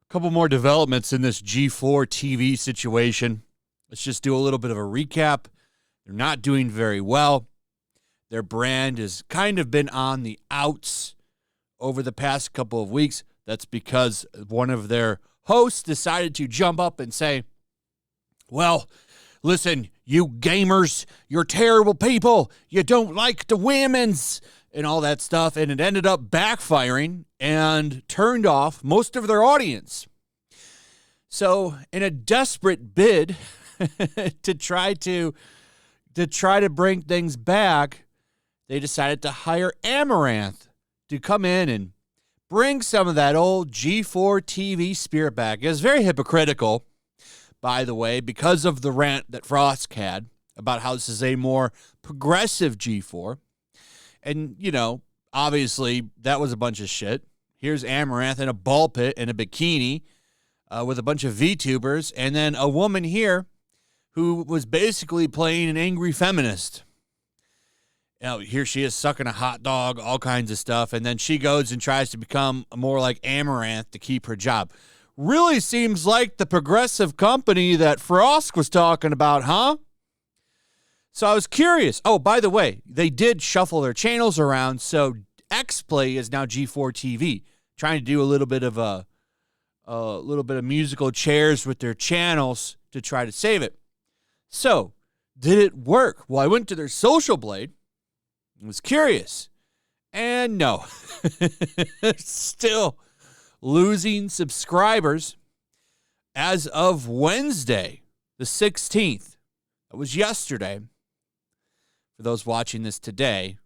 Couple more developments in this G4TV situation. Let's just do a little bit of a recap. They're not doing very well. Their brand has kind of been on the outs over the past couple of weeks. That's because one of their hosts decided to jump up and say, well, listen, you gamers, you're terrible people. You don't like the women's and all that stuff. And it ended up backfiring and turned off most of their audience. So in a desperate bid to try to bring things back, they decided to hire Amouranth to come in and bring some of that old G4TV spirit back. It was very hypocritical, by the way, because of the rant that Frosk had about how this is a more progressive G4. And, you know, obviously that was a bunch of shit. Here's Amouranth in a ball pit in a bikini with a bunch of VTubers, and then a woman here who was basically playing an angry feminist. You know, here she is sucking a hot dog, all kinds of stuff, and then she goes and tries to become more like Amouranth to keep her job. Really seems like the progressive company that Frosk was talking about, huh? So I was curious. Oh, by the way, they did shuffle their channels around, so Xplay is now G4TV, trying to do a little bit of musical chairs with their channels to try to save it. So, did it work? Well, I went to their social blade. I was curious. And no. Still losing subscribers as of Wednesday, the 16th. That was yesterday. For those watching this today,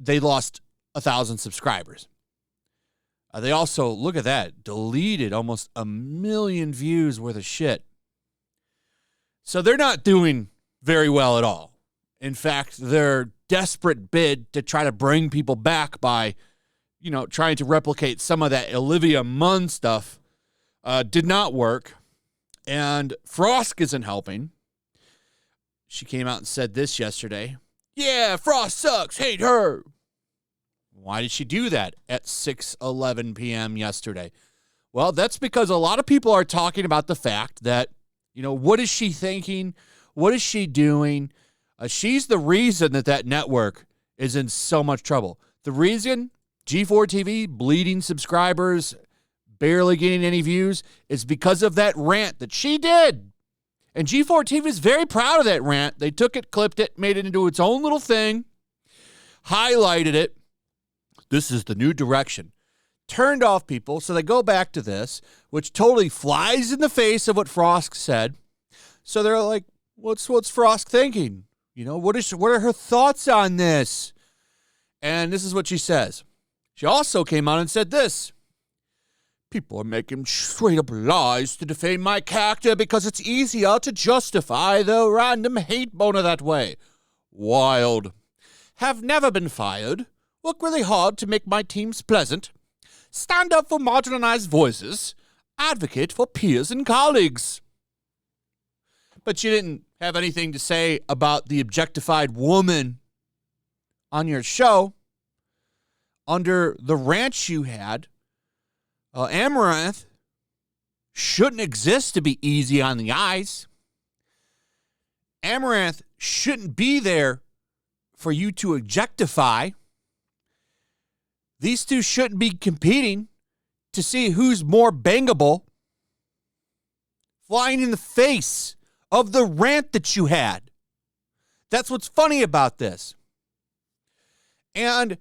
they lost 1,000 subscribers. They also, look at that, deleted almost 1 million views worth of shit. So they're not doing very well at all. In fact, their desperate bid to try to bring people back by, you know, trying to replicate some of that Olivia Munn stuff did not work. And Frosk isn't helping. She came out and said this yesterday. Yeah, Frost sucks. Hate her. Why did she do that at 6:11 p.m. yesterday? Well, that's because a lot of people are talking about the fact that, you know, what is she thinking? What is she doing? She's the reason that network is in so much trouble. The reason G4TV bleeding subscribers, barely getting any views, is because of that rant that she did. And G4TV is very proud of that rant. They took it, clipped it, made it into its own little thing, highlighted it. This is the new direction. Turned off people, so they go back to this, which totally flies in the face of what Frosk said. So they're like, what's Frosk thinking? You know, what are her thoughts on this? And this is what she says. She also came out and said this. People are making straight up lies to defame my character because it's easier to justify the random hate boner that way. Wild. Have never been fired. Work really hard to make my teams pleasant. Stand up for marginalized voices. Advocate for peers and colleagues. But you didn't have anything to say about the objectified woman on your show. Under the rant you had, Amouranth shouldn't exist to be easy on the eyes. Amouranth shouldn't be there for you to objectify. These two shouldn't be competing to see who's more bangable. Flying in the face of the rant that you had. That's what's funny about this. And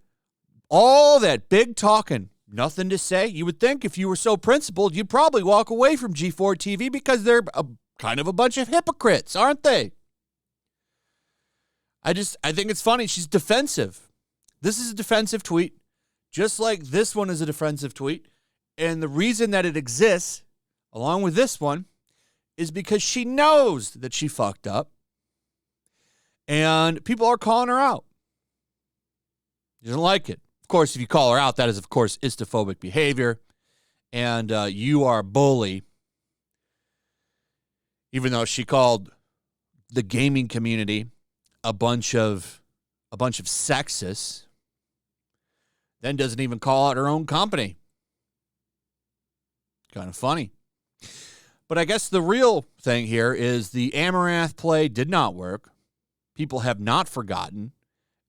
all that big talking, nothing to say. You would think if you were so principled, you'd probably walk away from G4TV because they're kind of a bunch of hypocrites, aren't they? I think it's funny. She's defensive. This is a defensive tweet, just like this one is a defensive tweet. And the reason that it exists, along with this one, is because she knows that she fucked up. And people are calling her out. She doesn't like it. Of course, if you call her out, that is, of course, istophobic behavior. And you are a bully. Even though she called the gaming community a bunch of sexists, then doesn't even call out her own company. Kind of funny. But I guess the real thing here is the Amouranth play did not work. People have not forgotten,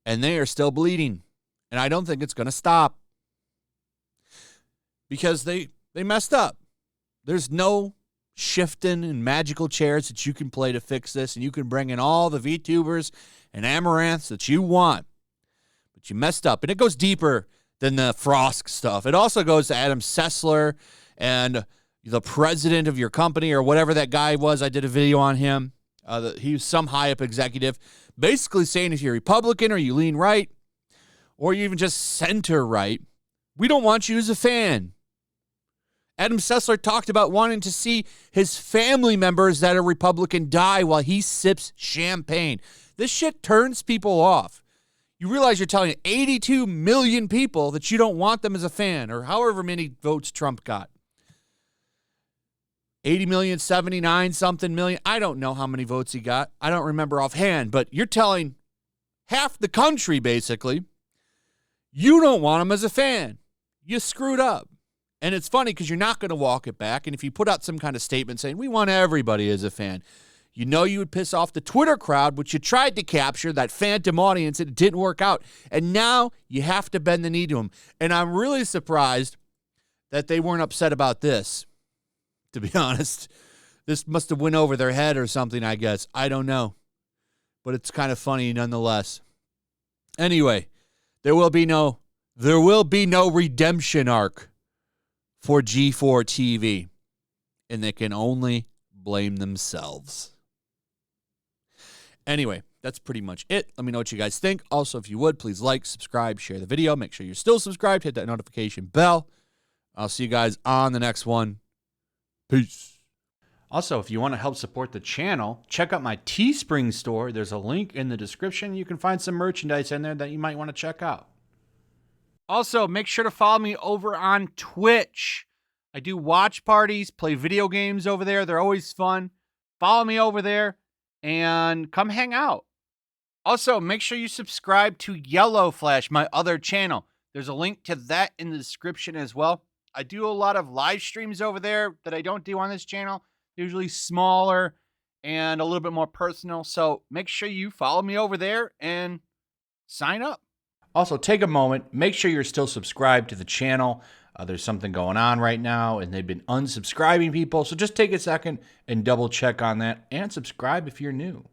and they are still bleeding. And I don't think it's going to stop because they messed up. There's no shifting and magical chairs that you can play to fix this, and you can bring in all the VTubers and Amouranths that you want. But you messed up. And it goes deeper than the Frosk stuff. It also goes to Adam Sessler and the president of your company or whatever that guy was. I did a video on him. He was some high-up executive basically saying if you're Republican or you lean right or you even just center right, we don't want you as a fan. Adam Sessler talked about wanting to see his family members that are Republican die while he sips champagne. This shit turns people off. You realize you're telling 82 million people that you don't want them as a fan, or however many votes Trump got. 80 million, 79 something million. I don't know how many votes he got. I don't remember offhand, but you're telling half the country, basically, you don't want him as a fan. You screwed up. And it's funny because you're not going to walk it back. And if you put out some kind of statement saying, we want everybody as a fan, you know you would piss off the Twitter crowd, which you tried to capture, that phantom audience, and it didn't work out. And now you have to bend the knee to them. And I'm really surprised that they weren't upset about this, to be honest. This must have went over their head or something, I guess. I don't know. But it's kind of funny nonetheless. Anyway, there will be no redemption arc for G4TV. And they can only blame themselves. Anyway, that's pretty much it. Let me know what you guys think. Also, if you would, please like, subscribe, share the video. Make sure you're still subscribed. Hit that notification bell. I'll see you guys on the next one. Peace. Also, if you want to help support the channel, check out my Teespring store. There's a link in the description. You can find some merchandise in there that you might want to check out. Also, make sure to follow me over on Twitch. I do watch parties, play video games over there. They're always fun. Follow me over there and come hang out. Also, make sure you subscribe to YellowFlash, my other channel. There's a link to that in the description as well. I do a lot of live streams over there that I don't do on this channel. They're usually smaller and a little bit more personal. So make sure you follow me over there and sign up. Also, take a moment. Make sure you're still subscribed to the channel. There's something going on right now, and they've been unsubscribing people. So just take a second and double check on that and subscribe if you're new.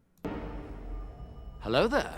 Hello there.